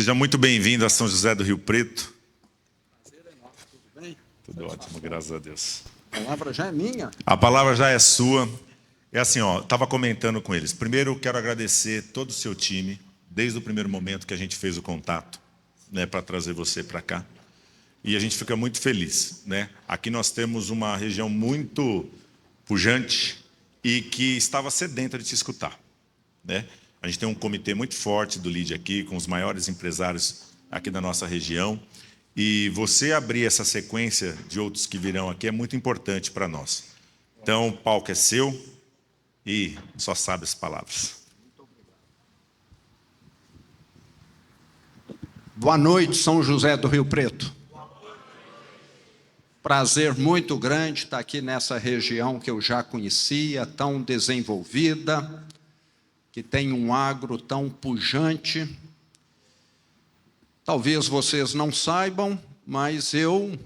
Seja muito bem-vindo a São José do Rio Preto. Prazer é nosso, tudo bem? Tudo ótimo, graças a Deus. A palavra já é minha. A palavra já é sua. É assim, estava comentando com eles. Primeiro, quero agradecer todo o seu time, desde o primeiro momento que a gente fez o contato, né, para trazer você para cá. E a gente fica muito feliz, né? Aqui nós temos uma região muito pujante e que estava sedenta de te escutar, né? A gente tem um comitê muito forte do LID aqui, com os maiores empresários aqui da nossa região. E você abrir essa sequência de outros que virão aqui é muito importante para nós. Então, o palco é seu e só sabe as palavras. Boa noite, São José do Rio Preto. Prazer muito grande estar aqui nessa região que eu já conhecia, tão desenvolvida, que tem um agro tão pujante. Talvez vocês não saibam, mas eu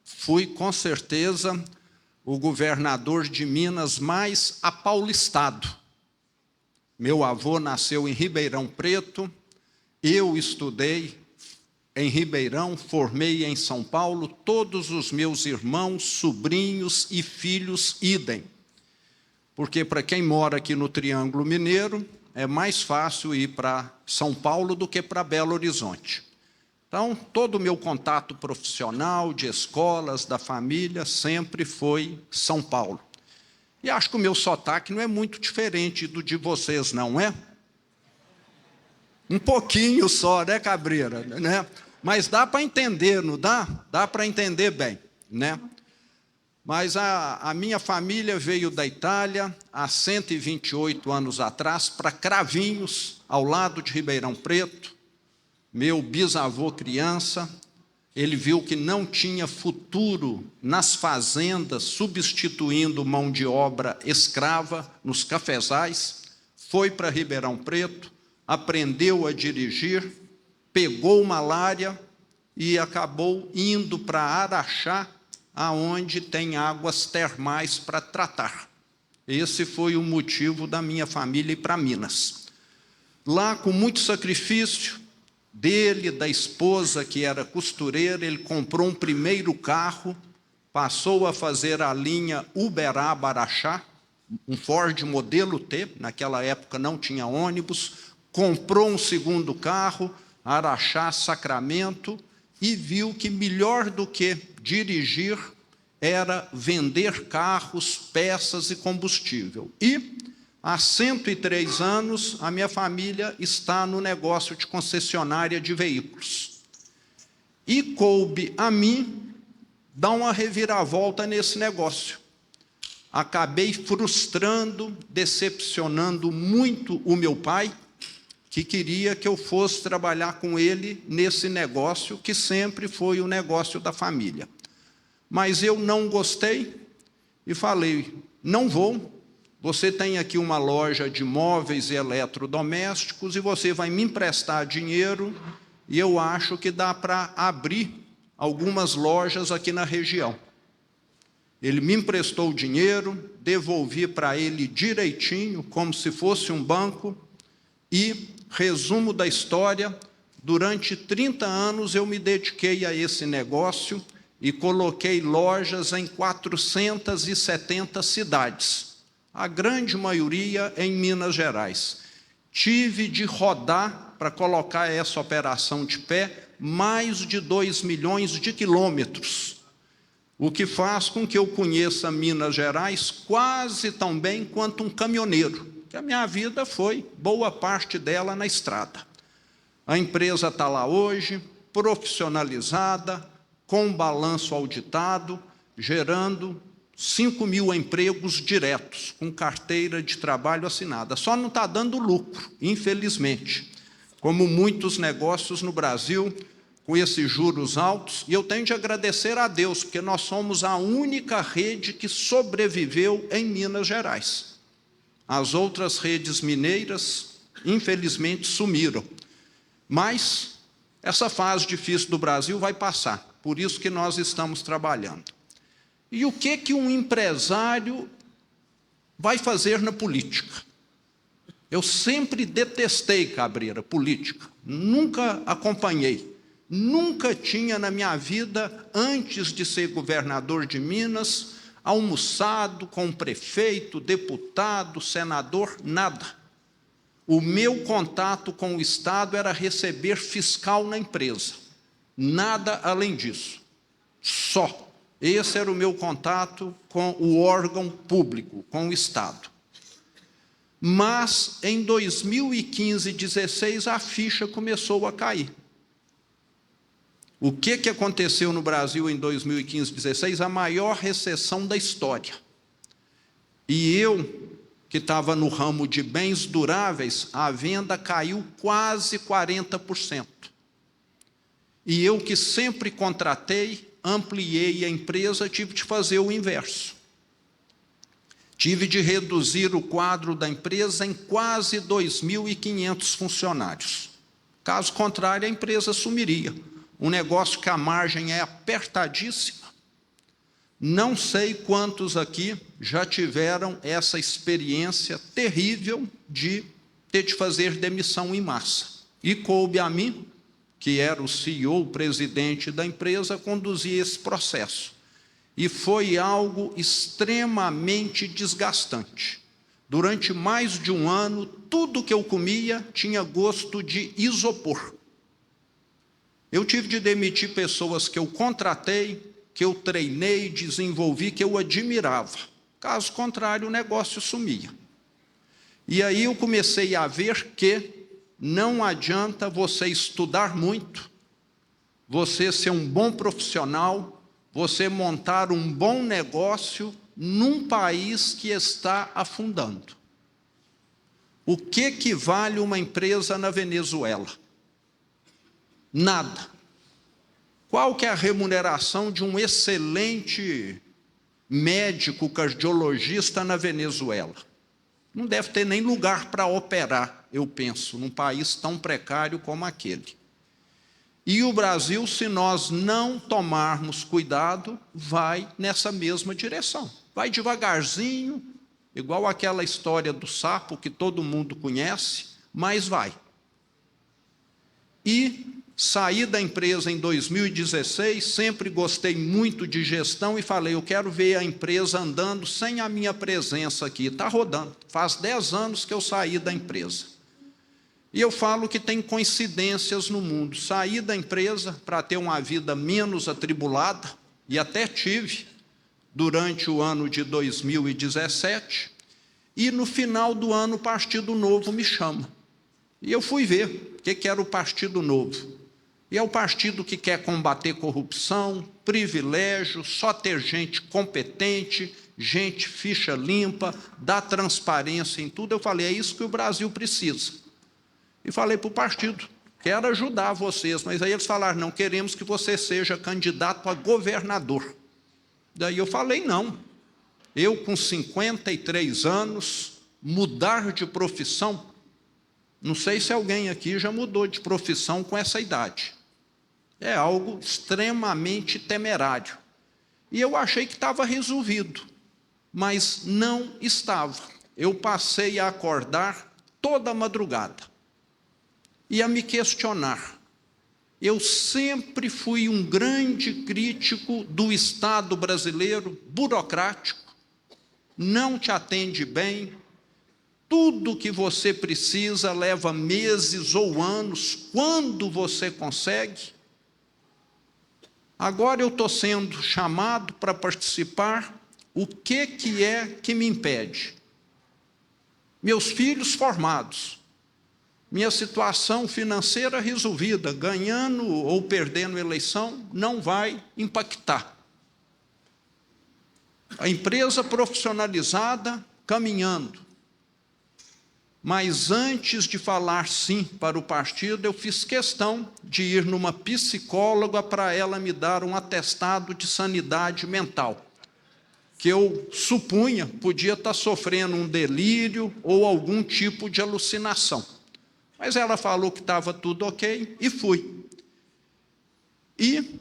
fui, com certeza, o governador de Minas mais apaulistado. Meu avô nasceu em Ribeirão Preto, eu estudei em Ribeirão, formei em São Paulo, todos os meus irmãos, sobrinhos e filhos idem. Porque para quem mora aqui no Triângulo Mineiro, é mais fácil ir para São Paulo do que para Belo Horizonte. Então, todo o meu contato profissional, de escolas, da família, sempre foi São Paulo. E acho que o meu sotaque não é muito diferente do de vocês, não é? Um pouquinho só, né, Cabreira? Né? Mas dá para entender, não dá? Dá para entender bem, né? Mas a minha família veio da Itália há 128 anos atrás para Cravinhos, ao lado de Ribeirão Preto. Meu bisavô criança, ele viu que não tinha futuro nas fazendas, substituindo mão de obra escrava nos cafezais, foi para Ribeirão Preto, aprendeu a dirigir, pegou malária e acabou indo para Araxá, aonde tem águas termais para tratar. Esse foi o motivo da minha família ir para Minas. Lá, com muito sacrifício dele, da esposa, que era costureira, ele comprou um primeiro carro, passou a fazer a linha Uberaba-Araxá, um Ford modelo T, naquela época não tinha ônibus, comprou um segundo carro, Araxá-Sacramento, e viu que melhor do que dirigir era vender carros, peças e combustível. E, há 103 anos, a minha família está no negócio de concessionária de veículos. E coube a mim dar uma reviravolta nesse negócio. Acabei frustrando, decepcionando muito o meu pai, que queria que eu fosse trabalhar com ele nesse negócio, que sempre foi o negócio da família. Mas eu não gostei e falei, não vou, você tem aqui uma loja de móveis e eletrodomésticos e você vai me emprestar dinheiro e eu acho que dá para abrir algumas lojas aqui na região. Ele me emprestou o dinheiro, devolvi para ele direitinho, como se fosse um banco, e, resumo da história, durante 30 anos eu me dediquei a esse negócio e coloquei lojas em 470 cidades, a grande maioria em Minas Gerais. Tive de rodar para colocar essa operação de pé mais de 2 milhões de quilômetros, o que faz com que eu conheça Minas Gerais quase tão bem quanto um caminhoneiro, que a minha vida foi, boa parte dela, na estrada. A empresa está lá hoje, profissionalizada, com balanço auditado, gerando 5 mil empregos diretos, com carteira de trabalho assinada. Só não está dando lucro, infelizmente, como muitos negócios no Brasil, com esses juros altos, e eu tenho de agradecer a Deus, porque nós somos a única rede que sobreviveu em Minas Gerais. As outras redes mineiras, infelizmente, sumiram. Mas essa fase difícil do Brasil vai passar, por isso que nós estamos trabalhando. E o que um empresário vai fazer na política? Eu sempre detestei cabreira política, nunca acompanhei. Nunca tinha na minha vida, antes de ser governador de Minas, almoçado com prefeito, deputado, senador, nada. O meu contato com o Estado era receber fiscal na empresa, nada além disso, só. Esse era o meu contato com o órgão público, com o Estado. Mas, em 2015 e 2016, a ficha começou a cair. O que aconteceu no Brasil em 2015 e 2016? A maior recessão da história. E eu, que estava no ramo de bens duráveis, a venda caiu quase 40%. E eu, que sempre contratei, ampliei a empresa, tive de fazer o inverso. Tive de reduzir o quadro da empresa em quase 2.500 funcionários. Caso contrário, a empresa sumiria. Um negócio que a margem é apertadíssima. Não sei quantos aqui já tiveram essa experiência terrível de ter de fazer demissão em massa. E coube a mim, que era o CEO, o presidente da empresa, conduzir esse processo. E foi algo extremamente desgastante. Durante mais de um ano, tudo que eu comia tinha gosto de isopor. Eu tive de demitir pessoas que eu contratei, que eu treinei, desenvolvi, que eu admirava. Caso contrário, o negócio sumia. E aí eu comecei a ver que não adianta você estudar muito, você ser um bom profissional, você montar um bom negócio num país que está afundando. O que vale uma empresa na Venezuela? Nada. Qual que é a remuneração de um excelente médico cardiologista na Venezuela? Não deve ter nem lugar para operar, eu penso, num país tão precário como aquele. E o Brasil, se nós não tomarmos cuidado, vai nessa mesma direção. Vai devagarzinho, igual aquela história do sapo que todo mundo conhece, mas vai. E saí da empresa em 2016, sempre gostei muito de gestão e falei, eu quero ver a empresa andando sem a minha presença aqui. Está rodando, faz 10 anos que eu saí da empresa. E eu falo que tem coincidências no mundo. Saí da empresa para ter uma vida menos atribulada, e até tive, durante o ano de 2017, e no final do ano o Partido Novo me chama. E eu fui ver o que era o Partido Novo. E é o partido que quer combater corrupção, privilégio, só ter gente competente, gente ficha limpa, dar transparência em tudo. Eu falei, é isso que o Brasil precisa. E falei para o partido, quero ajudar vocês, mas aí eles falaram, não queremos que você seja candidato a governador. Daí eu falei, não, eu com 53 anos, mudar de profissão, não sei se alguém aqui já mudou de profissão com essa idade. É algo extremamente temerário. E eu achei que estava resolvido, mas não estava. Eu passei a acordar toda a madrugada e a me questionar. Eu sempre fui um grande crítico do Estado brasileiro, burocrático, não te atende bem, tudo que você precisa leva meses ou anos, quando você consegue. Agora eu estou sendo chamado para participar, o que é que me impede? Meus filhos formados, minha situação financeira resolvida, ganhando ou perdendo eleição, não vai impactar. A empresa profissionalizada, caminhando. Mas antes de falar sim para o partido, eu fiz questão de ir numa psicóloga para ela me dar um atestado de sanidade mental, que eu supunha podia estar sofrendo um delírio ou algum tipo de alucinação. Mas ela falou que estava tudo ok e fui. E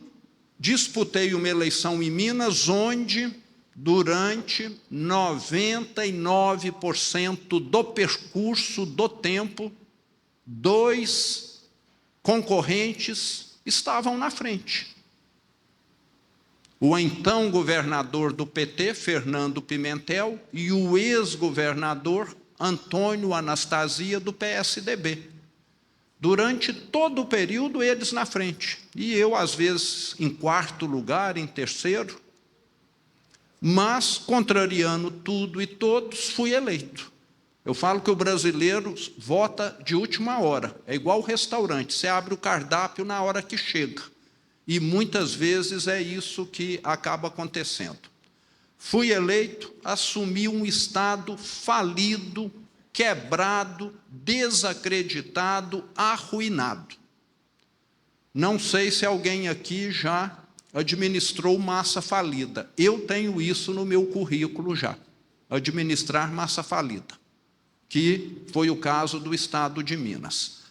disputei uma eleição em Minas, onde durante 99% do percurso do tempo, 2 concorrentes estavam na frente. O então governador do PT, Fernando Pimentel, e o ex-governador Antônio Anastasia, do PSDB. Durante todo o período, eles na frente. E eu, às vezes, em 4º lugar, em 3º. Mas, contrariando tudo e todos, fui eleito. Eu falo que o brasileiro vota de última hora. É igual o restaurante, você abre o cardápio na hora que chega. E muitas vezes é isso que acaba acontecendo. Fui eleito, assumi um Estado falido, quebrado, desacreditado, arruinado. Não sei se alguém aqui já administrou massa falida. Eu tenho isso no meu currículo já, administrar massa falida, que foi o caso do Estado de Minas.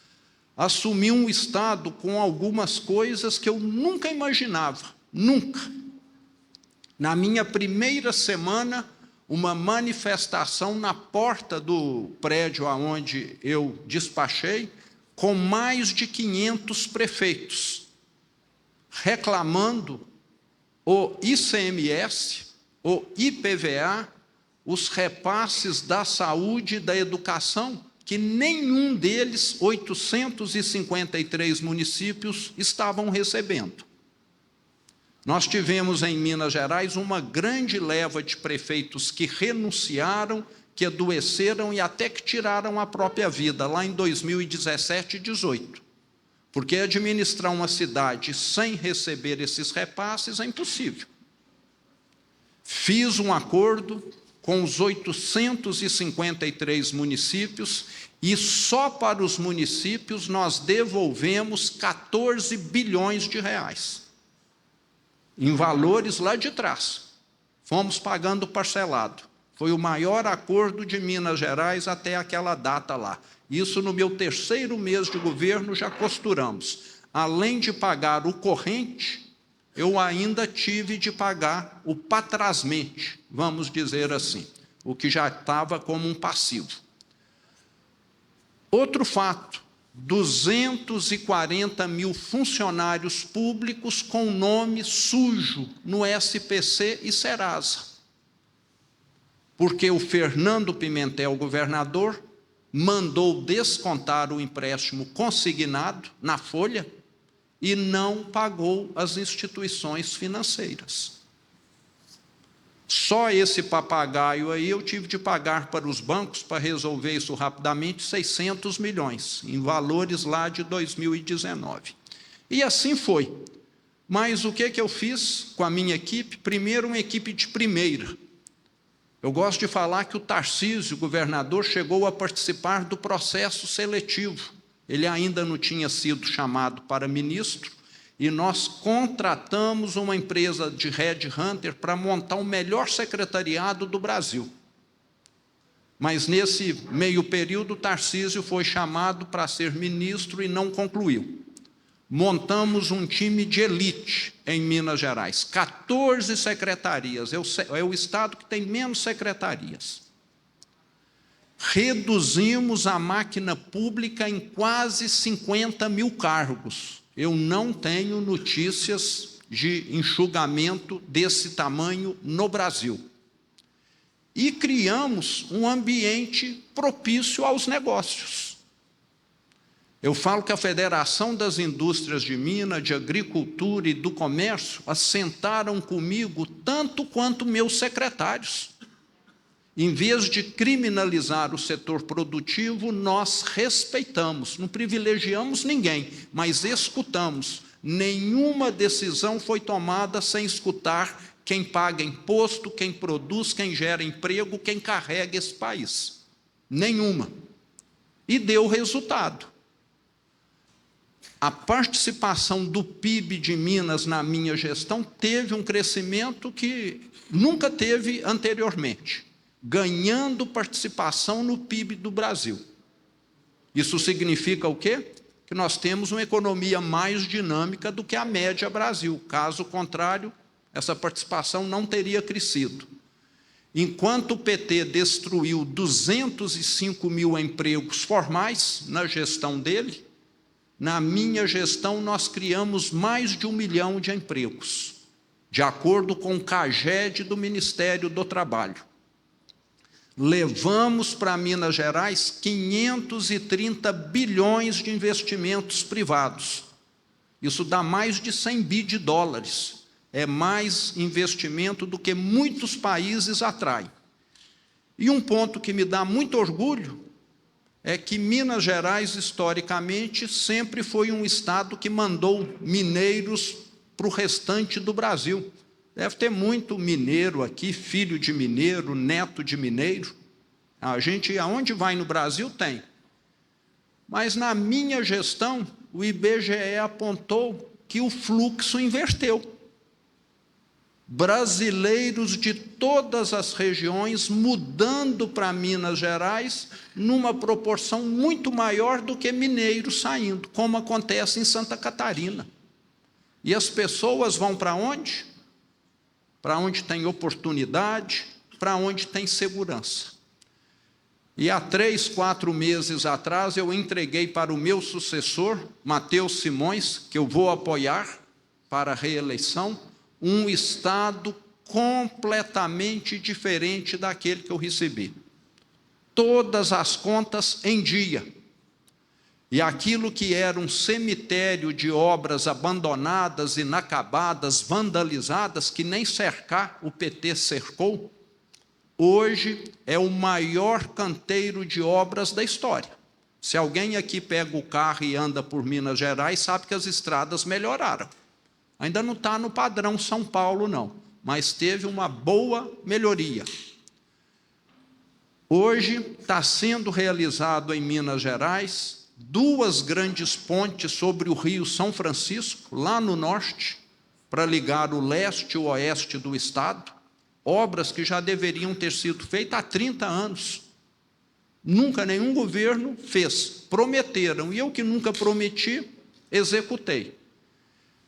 Assumi um Estado com algumas coisas que eu nunca imaginava, nunca. Na minha primeira semana, uma manifestação na porta do prédio aonde eu despachei, com mais de 500 prefeitos, reclamando o ICMS, o IPVA, os repasses da saúde e da educação, que nenhum deles, 853 municípios, estavam recebendo. Nós tivemos em Minas Gerais uma grande leva de prefeitos que renunciaram, que adoeceram e até que tiraram a própria vida, lá em 2017 e 2018. Porque administrar uma cidade sem receber esses repasses é impossível. Fiz um acordo com os 853 municípios e só para os municípios nós devolvemos 14 bilhões de reais. Em valores lá de trás. Fomos pagando parcelado. Foi o maior acordo de Minas Gerais até aquela data lá. Isso no meu 3º mês de governo já costuramos. Além de pagar o corrente, eu ainda tive de pagar o patrasmente, vamos dizer assim, o que já estava como um passivo. Outro fato, 240 mil funcionários públicos com nome sujo no SPC e Serasa. Porque o Fernando Pimentel, governador, mandou descontar o empréstimo consignado na folha e não pagou as instituições financeiras. Só esse papagaio aí eu tive de pagar para os bancos, para resolver isso rapidamente, 600 milhões, em valores lá de 2019. E assim foi. Mas o que eu fiz com a minha equipe? Primeiro, uma equipe de primeira. Eu gosto de falar que o Tarcísio, governador, chegou a participar do processo seletivo. Ele ainda não tinha sido chamado para ministro, e nós contratamos uma empresa de headhunter para montar o melhor secretariado do Brasil. Mas nesse meio período, o Tarcísio foi chamado para ser ministro e não concluiu. Montamos um time de elite em Minas Gerais, 14 secretarias, é o estado que tem menos secretarias. Reduzimos a máquina pública em quase 50 mil cargos. Eu não tenho notícias de enxugamento desse tamanho no Brasil. E criamos um ambiente propício aos negócios. Eu falo que a Federação das Indústrias de Minas, de Agricultura e do Comércio assentaram comigo tanto quanto meus secretários. Em vez de criminalizar o setor produtivo, nós respeitamos, não privilegiamos ninguém, mas escutamos. Nenhuma decisão foi tomada sem escutar quem paga imposto, quem produz, quem gera emprego, quem carrega esse país. Nenhuma. E deu resultado. A participação do PIB de Minas na minha gestão teve um crescimento que nunca teve anteriormente, ganhando participação no PIB do Brasil. Isso significa o quê? Que nós temos uma economia mais dinâmica do que a média Brasil. Caso contrário, essa participação não teria crescido. Enquanto o PT destruiu 205 mil empregos formais na gestão dele, na minha gestão nós criamos mais de 1 milhão de empregos, de acordo com o CAGED do Ministério do Trabalho. Levamos para Minas Gerais 530 bilhões de investimentos privados. Isso dá mais de 100 bi de dólares. É mais investimento do que muitos países atraem. E um ponto que me dá muito orgulho é que Minas Gerais, historicamente, sempre foi um estado que mandou mineiros para o restante do Brasil. Deve ter muito mineiro aqui, filho de mineiro, neto de mineiro. A gente, aonde vai no Brasil, tem. Mas na minha gestão, o IBGE apontou que o fluxo inverteu. Brasileiros de todas as regiões mudando para Minas Gerais numa proporção muito maior do que mineiros saindo, como acontece em Santa Catarina. E as pessoas vão para onde? Para onde tem oportunidade, para onde tem segurança. E há 3, 4 meses atrás eu entreguei para o meu sucessor, Matheus Simões, que eu vou apoiar para a reeleição, um estado completamente diferente daquele que eu recebi. Todas as contas em dia. E aquilo que era um cemitério de obras abandonadas, inacabadas, vandalizadas, que nem cercar o PT cercou, hoje é o maior canteiro de obras da história. Se alguém aqui pega o carro e anda por Minas Gerais, sabe que as estradas melhoraram. Ainda não está no padrão São Paulo, não, mas teve uma boa melhoria. Hoje está sendo realizado em Minas Gerais 2 grandes pontes sobre o Rio São Francisco, lá no norte, para ligar o leste e o oeste do estado, obras que já deveriam ter sido feitas há 30 anos. Nunca nenhum governo fez, prometeram, e eu que nunca prometi, executei.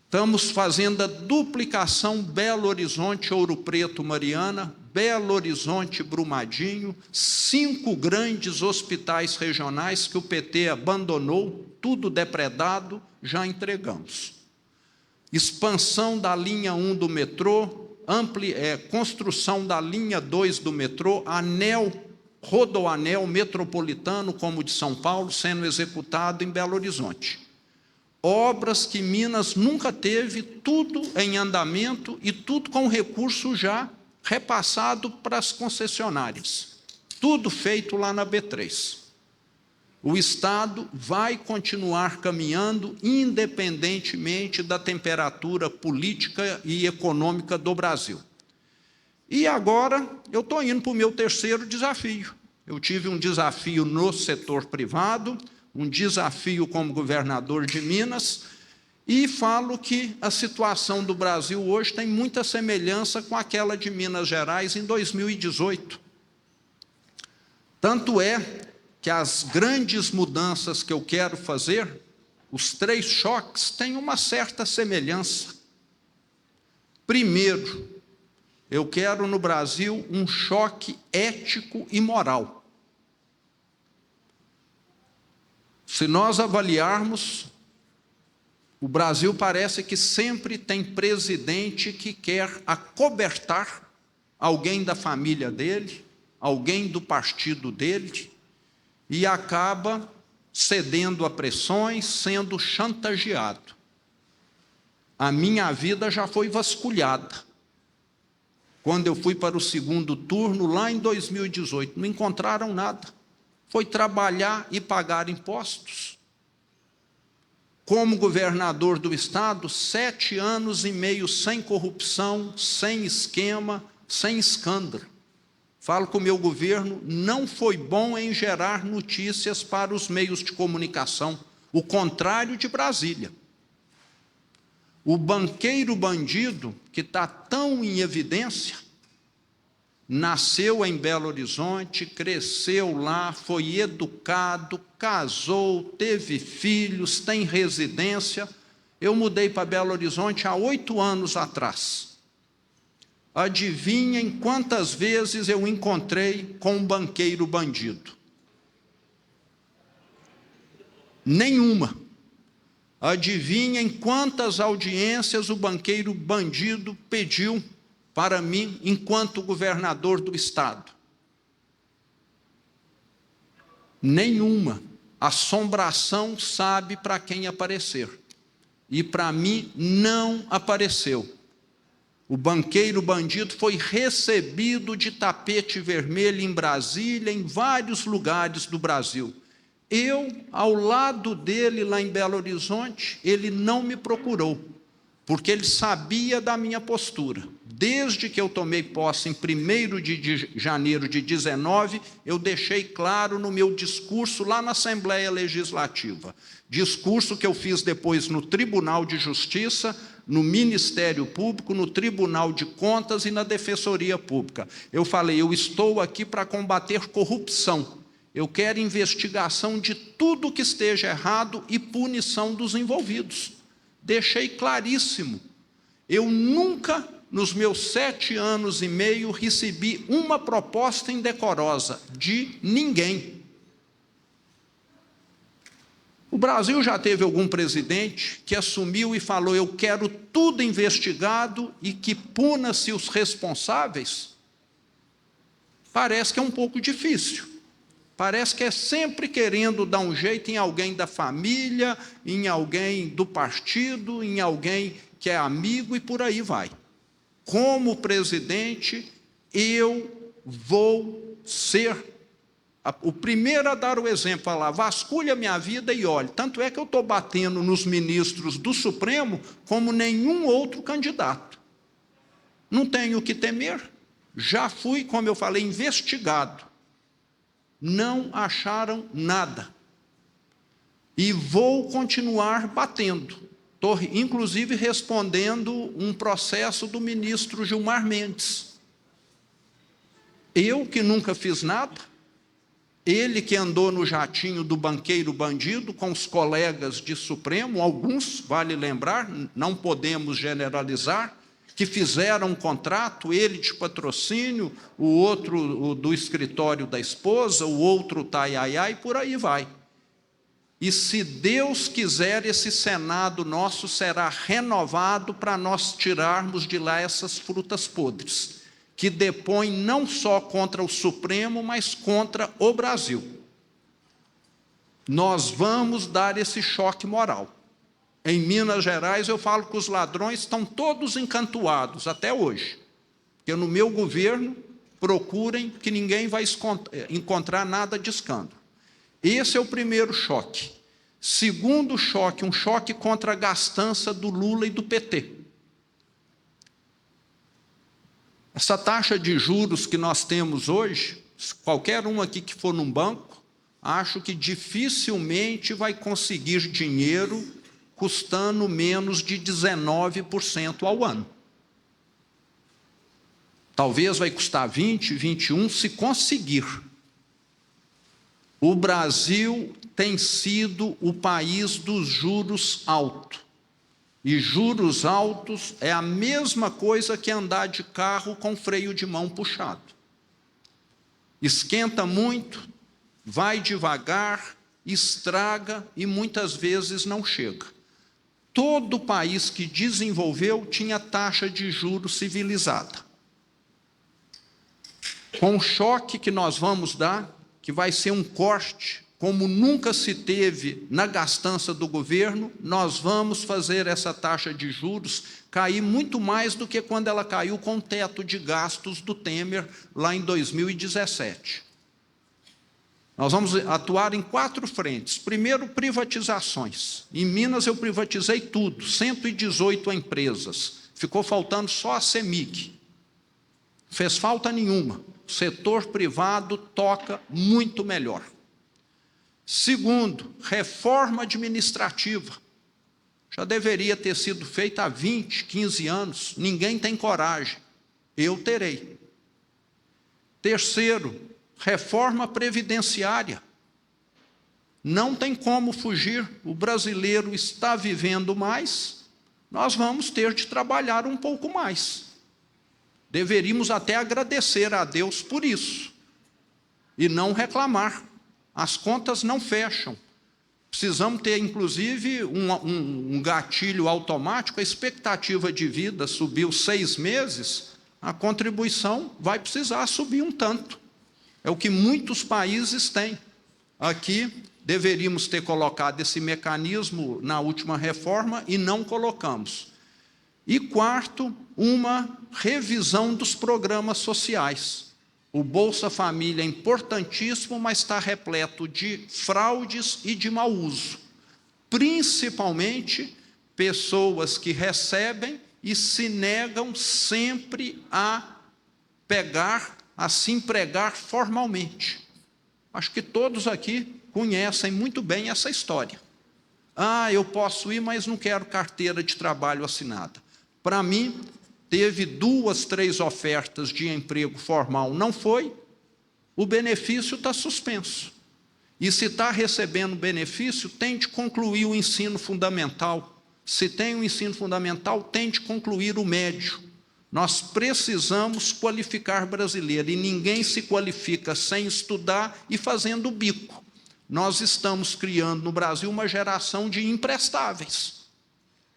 Estamos fazendo a duplicação Belo Horizonte, Ouro Preto, Mariana, Belo Horizonte, Brumadinho, 5 grandes hospitais regionais que o PT abandonou, tudo depredado, já entregamos. Expansão da linha 1 do metrô, construção da linha 2 do metrô, rodoanel metropolitano, como o de São Paulo, sendo executado em Belo Horizonte. Obras que Minas nunca teve, tudo em andamento e tudo com recurso já repassado para as concessionárias. Tudo feito lá na B3. O Estado vai continuar caminhando independentemente da temperatura política e econômica do Brasil. E agora eu estou indo para o meu 3º desafio. Eu tive um desafio no setor privado, um desafio como governador de Minas, e falo que a situação do Brasil hoje tem muita semelhança com aquela de Minas Gerais em 2018. Tanto é que as grandes mudanças que eu quero fazer, os 3 choques, têm uma certa semelhança. Primeiro, eu quero no Brasil um choque ético e moral. Se nós avaliarmos, o Brasil parece que sempre tem presidente que quer acobertar alguém da família dele, alguém do partido dele, e acaba cedendo a pressões, sendo chantageado. A minha vida já foi vasculhada. Quando eu fui para o 2º turno, lá em 2018, não encontraram nada. Foi trabalhar e pagar impostos. Como governador do estado, 7 anos e meio sem corrupção, sem esquema, sem escândalo. Falo que o meu governo não foi bom em gerar notícias para os meios de comunicação, o contrário de Brasília. O banqueiro bandido, que está tão em evidência, nasceu em Belo Horizonte, cresceu lá, foi educado, casou, teve filhos, tem residência. Eu mudei para Belo Horizonte há 8 anos atrás. Adivinhem quantas vezes eu encontrei com um banqueiro bandido? Nenhuma. Adivinhem quantas audiências o banqueiro bandido pediu para mim enquanto governador do estado? Nenhuma. Assombração sabe para quem aparecer. E para mim não apareceu. O banqueiro bandido foi recebido de tapete vermelho em Brasília, em vários lugares do Brasil. Eu, ao lado dele, lá em Belo Horizonte, ele não me procurou, porque ele sabia da minha postura. Desde que eu tomei posse em 1º de janeiro de 19, eu deixei claro no meu discurso lá na Assembleia Legislativa. Discurso que eu fiz depois no Tribunal de Justiça, no Ministério Público, no Tribunal de Contas e na Defensoria Pública. Eu falei, eu estou aqui para combater corrupção. Eu quero investigação de tudo que esteja errado e punição dos envolvidos. Deixei claríssimo. Eu nunca, nos meus 7 anos e meio, recebi uma proposta indecorosa de ninguém. O Brasil já teve algum presidente que assumiu e falou, eu quero tudo investigado e que puna-se os responsáveis? Parece que é um pouco difícil. Parece que é sempre querendo dar um jeito em alguém da família, em alguém do partido, em alguém que é amigo e por aí vai. Como presidente, eu vou ser o primeiro a dar o exemplo, falar, vasculha minha vida e olhe. Tanto é que eu estou batendo nos ministros do Supremo como nenhum outro candidato. Não tenho o que temer. Já fui, como eu falei, investigado. Não acharam nada. E vou continuar batendo. Estou, inclusive, respondendo um processo do ministro Gilmar Mendes. Eu, que nunca fiz nada, ele que andou no jatinho do banqueiro bandido com os colegas de Supremo, alguns, vale lembrar, não podemos generalizar, que fizeram um contrato, ele de patrocínio, o outro do escritório da esposa, o outro taiaiá, e por aí vai. E se Deus quiser, esse Senado nosso será renovado para nós tirarmos de lá essas frutas podres, que depõem não só contra o Supremo, mas contra o Brasil. Nós vamos dar esse choque moral. Em Minas Gerais, eu falo que os ladrões estão todos encantuados, até hoje. Porque no meu governo, procurem que ninguém vai encontrar nada de escândalo. Esse é o primeiro choque. Segundo choque, um choque contra a gastança do Lula e do PT. Essa taxa de juros que nós temos hoje, qualquer um aqui que for num banco, acho que dificilmente vai conseguir dinheiro custando menos de 19% ao ano. Talvez vai custar 20%, 21%, se conseguir. O Brasil tem sido o país dos juros altos. E juros altos é a mesma coisa que andar de carro com freio de mão puxado. Esquenta muito, vai devagar, estraga e muitas vezes não chega. Todo país que desenvolveu tinha taxa de juros civilizada. Com o choque que nós vamos dar, que vai ser um corte, como nunca se teve na gastança do governo, nós vamos fazer essa taxa de juros cair muito mais do que quando ela caiu com o teto de gastos do Temer, lá em 2017. Nós vamos atuar em 4 frentes. Primeiro, privatizações. Em Minas eu privatizei tudo, 118 empresas. Ficou faltando só a CEMIG. Não fez falta nenhuma. O setor privado toca muito melhor. Segundo, reforma administrativa. Já deveria ter sido feita há 20, 15 anos. Ninguém tem coragem. Eu terei. Terceiro, reforma previdenciária. Não tem como fugir, o brasileiro está vivendo mais, nós vamos ter de trabalhar um pouco mais. Deveríamos até agradecer a Deus por isso e não reclamar. As contas não fecham. Precisamos ter, inclusive, um gatilho automático. A expectativa de vida subiu 6 meses, a contribuição vai precisar subir um tanto. É o que muitos países têm. Aqui, deveríamos ter colocado esse mecanismo na última reforma e não colocamos. E quarto, uma revisão dos programas sociais. O Bolsa Família é importantíssimo, mas está repleto de fraudes e de mau uso. Principalmente pessoas que recebem e se negam sempre a se empregar formalmente. Acho que todos aqui conhecem muito bem essa história. Eu posso ir, mas não quero carteira de trabalho assinada. Para mim, teve 2, 3 ofertas de emprego formal, não foi, o benefício está suspenso. E se está recebendo benefício, tente concluir o ensino fundamental. Se tem o ensino fundamental, tente concluir o médio. Nós precisamos qualificar brasileiro, e ninguém se qualifica sem estudar e fazendo bico. Nós estamos criando no Brasil uma geração de imprestáveis.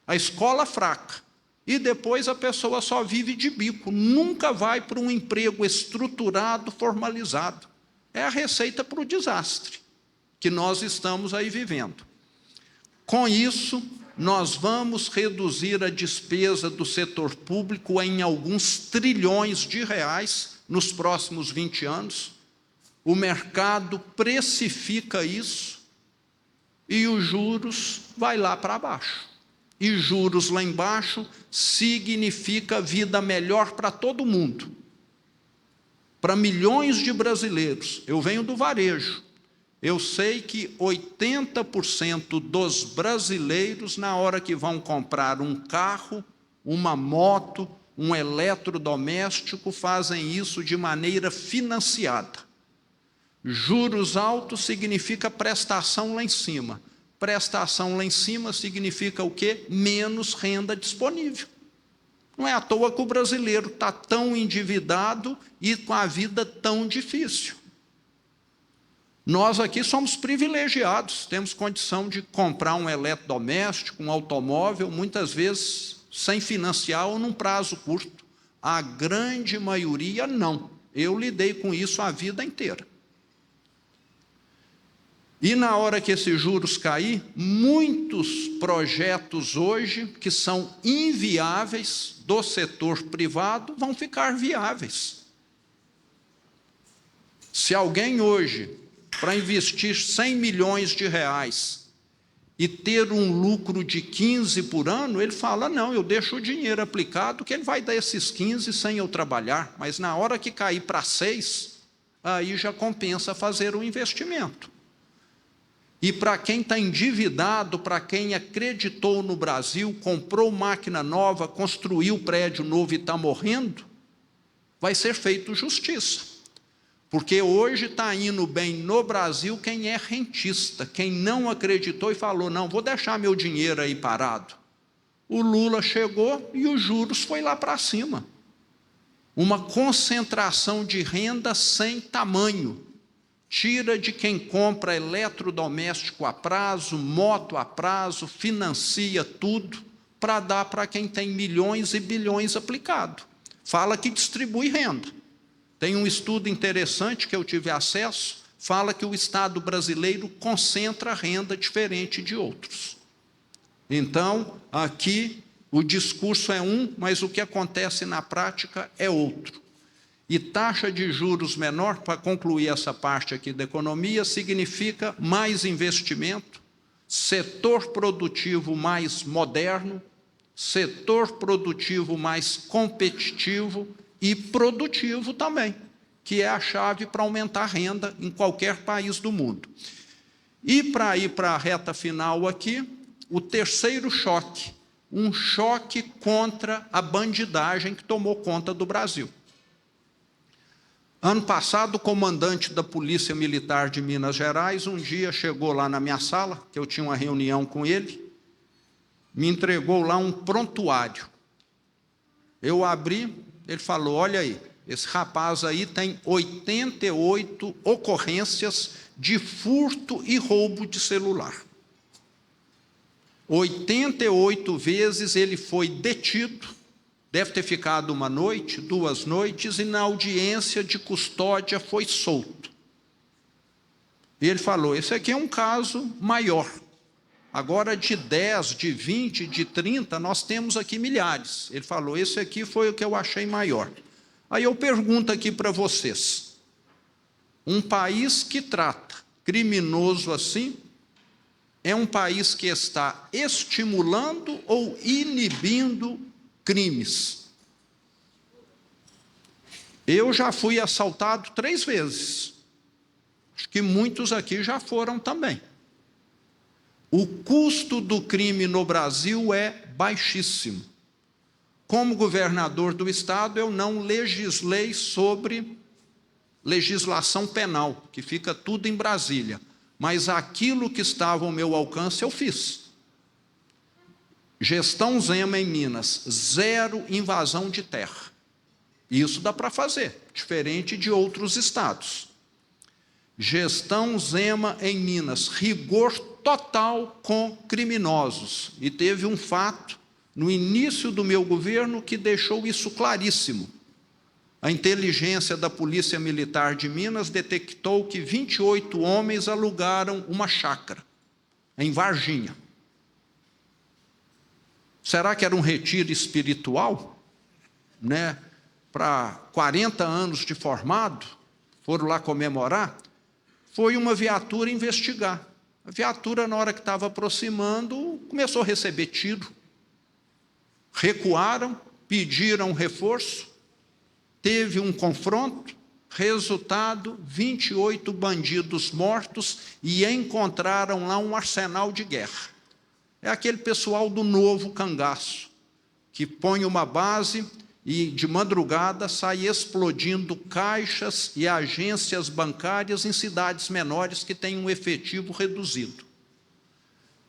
A escola fraca. E depois a pessoa só vive de bico, nunca vai para um emprego estruturado, formalizado. É a receita para o desastre que nós estamos aí vivendo. Com isso, nós vamos reduzir a despesa do setor público em alguns trilhões de reais nos próximos 20 anos. O mercado precifica isso e os juros vai lá para baixo. E juros lá embaixo significa vida melhor para todo mundo. Para milhões de brasileiros. Eu venho do varejo. Eu sei que 80% dos brasileiros, na hora que vão comprar um carro, uma moto, um eletrodoméstico, fazem isso de maneira financiada. Juros altos significa prestação lá em cima. Prestação lá em cima significa o quê? Menos renda disponível. Não é à toa que o brasileiro está tão endividado e com a vida tão difícil. Nós aqui somos privilegiados, temos condição de comprar um eletrodoméstico, um automóvel, muitas vezes sem financiar ou num prazo curto. A grande maioria não. Eu lidei com isso a vida inteira. E na hora que esses juros cair, muitos projetos hoje, que são inviáveis do setor privado, vão ficar viáveis. Se alguém hoje, para investir 100 milhões de reais e ter um lucro de 15 por ano, ele fala, não, eu deixo o dinheiro aplicado, que ele vai dar esses 15 sem eu trabalhar, mas na hora que cair para 6, aí já compensa fazer um investimento. E para quem está endividado, para quem acreditou no Brasil, comprou máquina nova, construiu prédio novo e está morrendo, vai ser feito justiça. Porque hoje está indo bem no Brasil quem é rentista, quem não acreditou e falou, não, vou deixar meu dinheiro aí parado. O Lula chegou e os juros foi lá para cima. Uma concentração de renda sem tamanho. Tira de quem compra eletrodoméstico a prazo, moto a prazo, financia tudo, para dar para quem tem milhões e bilhões aplicado. Fala que distribui renda. Tem um estudo interessante que eu tive acesso, fala que o Estado brasileiro concentra renda diferente de outros. Então, aqui, o discurso é um, mas o que acontece na prática é outro. E taxa de juros menor, para concluir essa parte aqui da economia, significa mais investimento, setor produtivo mais moderno, setor produtivo mais competitivo e produtivo também, que é a chave para aumentar a renda em qualquer país do mundo. E para ir para a reta final aqui, o terceiro choque, um choque contra a bandidagem que tomou conta do Brasil. Ano passado, o comandante da Polícia Militar de Minas Gerais, um dia chegou lá na minha sala, que eu tinha uma reunião com ele, me entregou lá um prontuário. Eu abri, Ele falou, olha aí, esse rapaz aí tem 88 ocorrências de furto e roubo de celular. 88 vezes ele foi detido, deve ter ficado uma noite, 2 noites, e na audiência de custódia foi solto. E ele falou, esse aqui é um caso maior. Agora de 10, de 20, de 30, nós temos aqui milhares. Ele falou, esse aqui foi o que eu achei maior. Aí eu pergunto aqui para vocês, um país que trata criminoso assim, é um país que está estimulando ou inibindo crimes? Eu já fui assaltado 3 vezes. Acho que muitos aqui já foram também. O custo do crime no Brasil é baixíssimo. Como governador do estado, eu não legislei sobre legislação penal, que fica tudo em Brasília. Mas aquilo que estava ao meu alcance, eu fiz. Gestão Zema em Minas, 0 invasão de terra. Isso dá para fazer, diferente de outros estados. Gestão Zema em Minas, rigor total com criminosos. E teve um fato no início do meu governo que deixou isso claríssimo. A inteligência da Polícia Militar de Minas detectou que 28 homens alugaram uma chácara em Varginha. Será que era um retiro espiritual? Né? Para 40 anos de formado, foram lá comemorar? Foi uma viatura investigar. A viatura, na hora que estava aproximando, começou a receber tiro. Recuaram, pediram reforço, teve um confronto, resultado, 28 bandidos mortos e encontraram lá um arsenal de guerra. É aquele pessoal do novo cangaço, que põe uma base e de madrugada sai explodindo caixas e agências bancárias em cidades menores que têm um efetivo reduzido.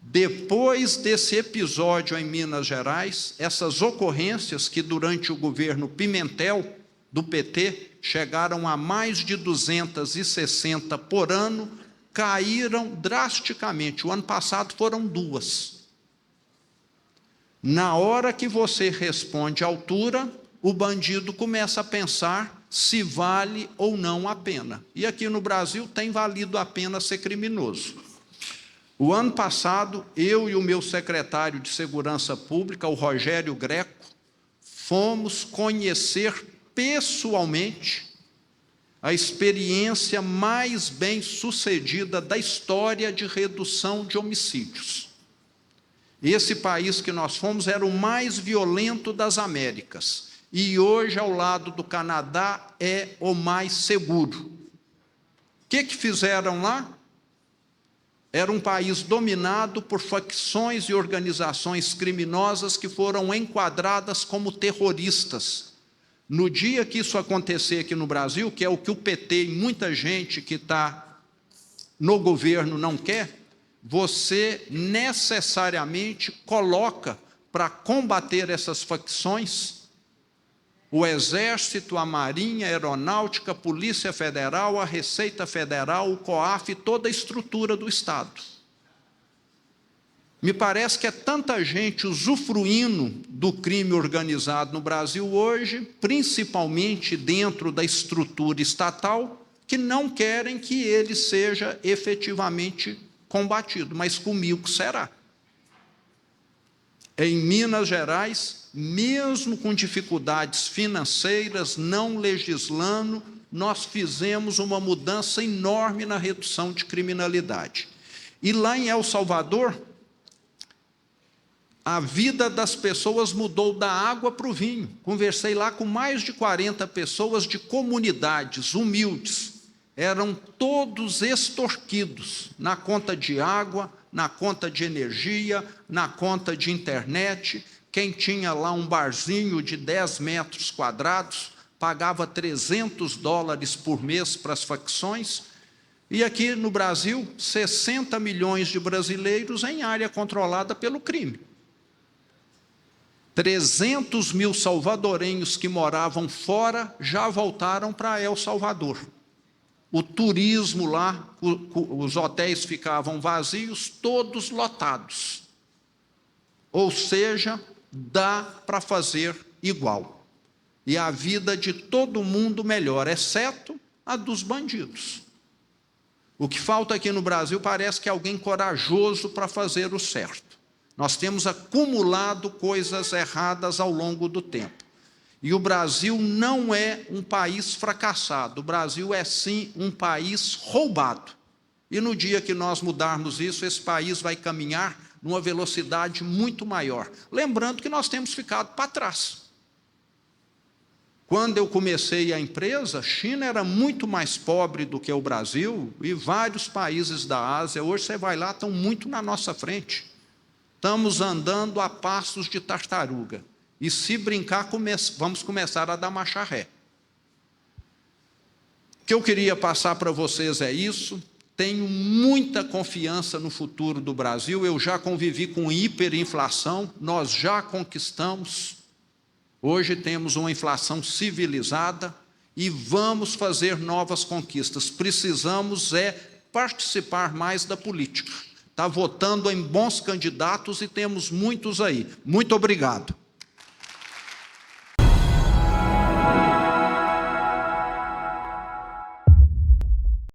Depois desse episódio em Minas Gerais, essas ocorrências que durante o governo Pimentel, do PT, chegaram a mais de 260 por ano, caíram drasticamente. O ano passado foram 2. Na hora que você responde à altura, o bandido começa a pensar se vale ou não a pena. E aqui no Brasil tem valido a pena ser criminoso. O ano passado, eu e o meu secretário de Segurança Pública, o Rogério Greco, fomos conhecer pessoalmente a experiência mais bem-sucedida da história de redução de homicídios. Esse país que nós fomos era o mais violento das Américas. E hoje, ao lado do Canadá, é o mais seguro. O que fizeram lá? Era um país dominado por facções e organizações criminosas que foram enquadradas como terroristas. No dia que isso acontecer aqui no Brasil, que é o que o PT e muita gente que está no governo não quer, você necessariamente coloca para combater essas facções o Exército, a Marinha, a Aeronáutica, a Polícia Federal, a Receita Federal, o COAF, toda a estrutura do Estado. Me parece que é tanta gente usufruindo do crime organizado no Brasil hoje, principalmente dentro da estrutura estatal, que não querem que ele seja efetivamente combatido, mas comigo será. Em Minas Gerais, mesmo com dificuldades financeiras, não legislando, nós fizemos uma mudança enorme na redução de criminalidade. E lá em El Salvador, a vida das pessoas mudou da água para o vinho. Conversei lá com mais de 40 pessoas de comunidades humildes. Eram todos extorquidos na conta de água, na conta de energia, na conta de internet. Quem tinha lá um barzinho de 10 metros quadrados, pagava $300 por mês para as facções. E aqui no Brasil, 60 milhões de brasileiros em área controlada pelo crime. 300 mil salvadorenhos que moravam fora já voltaram para El Salvador. O turismo lá, os hotéis ficavam vazios, todos lotados. Ou seja, dá para fazer igual. E a vida de todo mundo melhora, exceto a dos bandidos. O que falta aqui no Brasil parece que é alguém corajoso para fazer o certo. Nós temos acumulado coisas erradas ao longo do tempo. E o Brasil não é um país fracassado, o Brasil é sim um país roubado. E no dia que nós mudarmos isso, esse país vai caminhar numa velocidade muito maior. Lembrando que nós temos ficado para trás. Quando eu comecei a empresa, a China era muito mais pobre do que o Brasil, e vários países da Ásia, hoje você vai lá, estão muito na nossa frente. Estamos andando a passos de tartaruga. E se brincar, vamos começar a dar marcha ré. O que eu queria passar para vocês é isso. Tenho muita confiança no futuro do Brasil. Eu já convivi com hiperinflação, nós já conquistamos. Hoje temos uma inflação civilizada e vamos fazer novas conquistas. Precisamos participar mais da política. Está votando em bons candidatos e temos muitos aí. Muito obrigado.